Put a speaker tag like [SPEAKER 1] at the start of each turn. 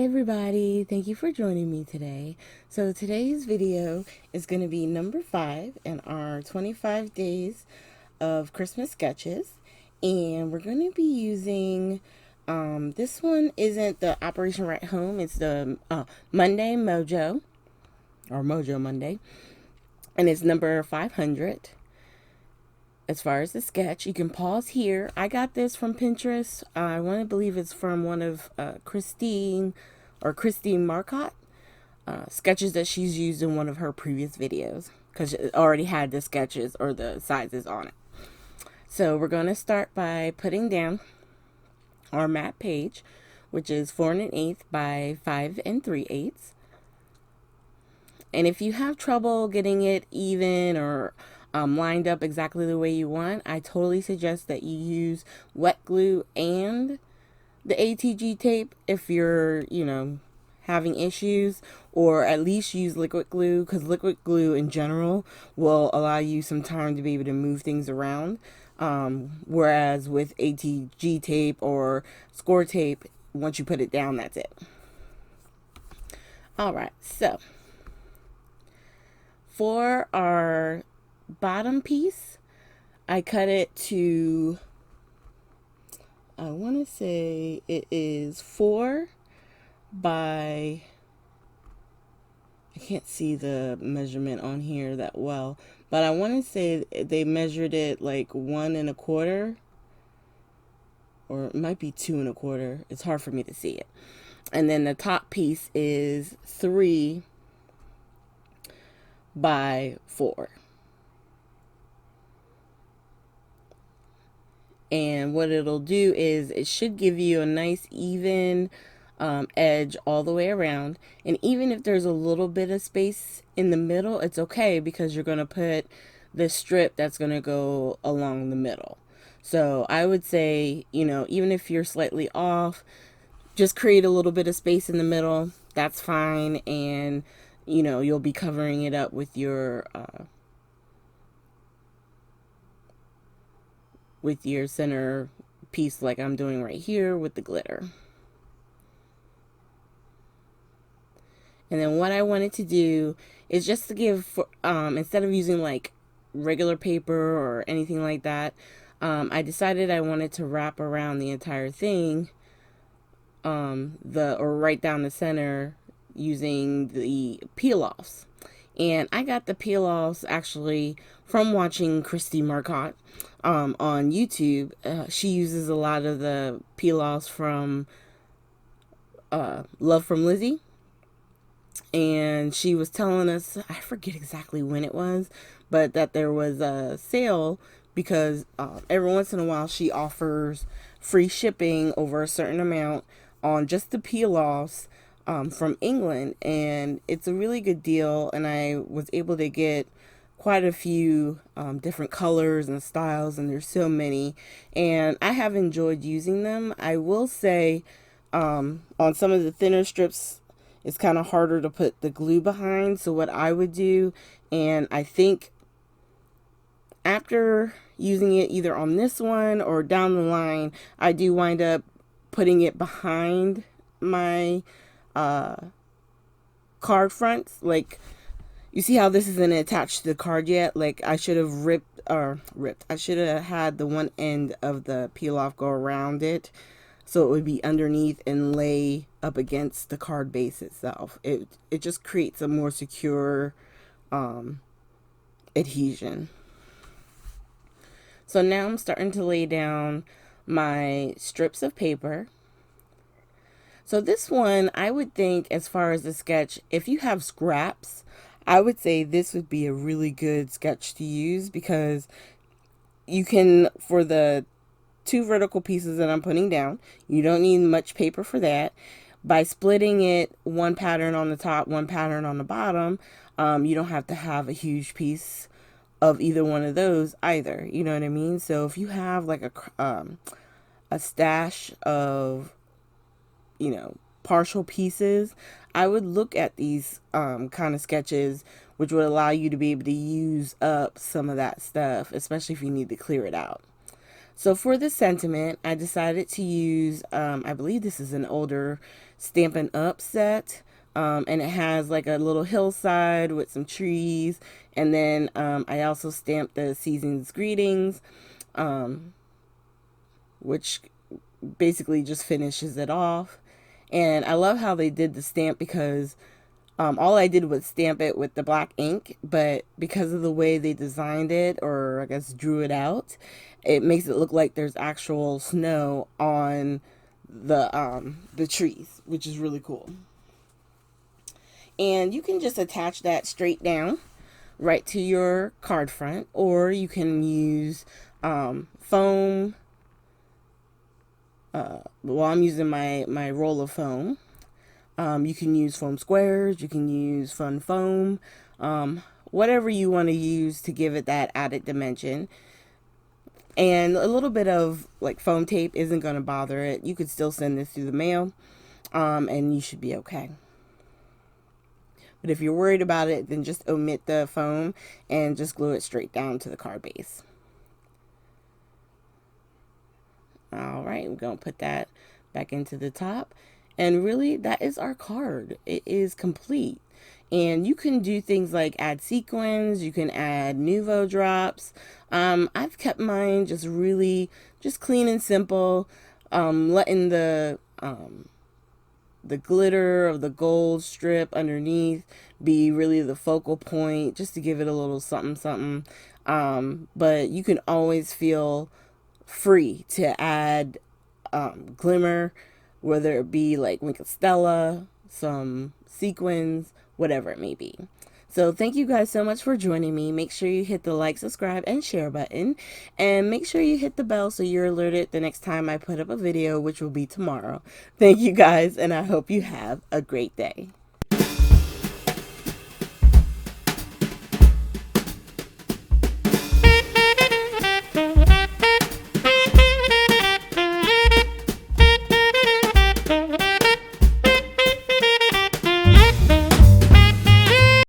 [SPEAKER 1] everybody, thank you for joining me today. So today's video is going to be number 5 in our 25 days of Christmas sketches, and we're going to be using this one isn't the Operation Right Home, it's the Monday Mojo, or Mojo Monday, and it's number 500. As far as the sketch, you can pause here. I got this from Pinterest. I want to believe it's from one of Christine Marcotte sketches that she's used in one of her previous videos, because it already had the sketches or the sizes on it. So we're going to start by putting down our map page, which is 4 1/8 by 5 3/8. And if you have trouble getting it even or lined up exactly the way you want, I totally suggest that you use wet glue and the ATG tape if you're, having issues, or at least use liquid glue, because liquid glue in general will allow you some time to be able to move things around. Whereas with ATG tape or score tape, once you put it down, that's it. All right, so for our bottom piece, I cut it to, I want to say it is 4 by, I can't see the measurement on here that well, but I want to say they measured it like 1 1/4, or it might be 2 1/4. It's hard for me to see it. And then the top piece is 3 by 4. And what it'll do is it should give you a nice even edge all the way around. And even if there's a little bit of space in the middle, it's okay, because you're going to put the strip that's going to go along the middle. So I would say, even if you're slightly off, just create a little bit of space in the middle. That's fine. And, you'll be covering it up with your center piece, like I'm doing right here with the glitter. And then what I wanted to do is just to give, instead of using like regular paper or anything like that, I decided I wanted to wrap around the entire thing, or right down the center, using the peel-offs. And I got the peel-offs actually from watching Christine Marcotte on YouTube. She uses a lot of the peel-offs from Love from Lizzie. And she was telling us, I forget exactly when it was, but that there was a sale, because every once in a while she offers free shipping over a certain amount on just the peel-offs from England, and it's a really good deal. And I was able to get quite a few different colors and styles, and there's so many, and I have enjoyed using them. I will say on some of the thinner strips, it's kind of harder to put the glue behind. So what I would do, and I think after using it either on this one or down the line, I do wind up putting it behind my card fronts. Like, you see how this isn't attached to the card yet? Like, I should have I should have had the one end of the peel off go around it, so it would be underneath and lay up against the card base itself. It just creates a more secure adhesion. So now I'm starting to lay down my strips of paper. So this one, I would think, as far as the sketch, if you have scraps, I would say this would be a really good sketch to use, because you can, for the 2 vertical pieces that I'm putting down, you don't need much paper for that. By splitting it, one pattern on the top, one pattern on the bottom, you don't have to have a huge piece of either one of those either. You know what I mean? So if you have like a stash of, partial pieces, I would look at these kind of sketches, which would allow you to be able to use up some of that stuff, especially if you need to clear it out. So for the sentiment, I decided to use, I believe this is an older Stampin' Up set. And it has like a little hillside with some trees. And then I also stamped the Season's Greetings, which basically just finishes it off. And I love how they did the stamp because all I did was stamp it with the black ink, but because of the way they designed it, or I guess drew it out, it makes it look like there's actual snow on the trees, which is really cool. And you can just attach that straight down right to your card front, or you can use foam. Well, I'm using my roll of foam. You can use foam squares, you can use fun foam, whatever you want to use to give it that added dimension. And a little bit of like foam tape isn't going to bother it. You could still send this through the mail, and you should be okay. But if you're worried about it, then just omit the foam and just glue it straight down to the card base. All right, we're going to put that back into the top. And really, that is our card. It is complete. And you can do things like add sequins. You can add Nuvo drops. I've kept mine just clean and simple. Letting the glitter of the gold strip underneath be really the focal point, just to give it a little something, something. But you can always feel free to add glimmer, whether it be like Wink of Stella, some sequins, whatever it may be. So thank you guys so much for joining me. Make sure you hit the like, subscribe, and share button. And make sure you hit the bell so you're alerted the next time I put up a video, which will be tomorrow. Thank you guys, and I hope you have a great day.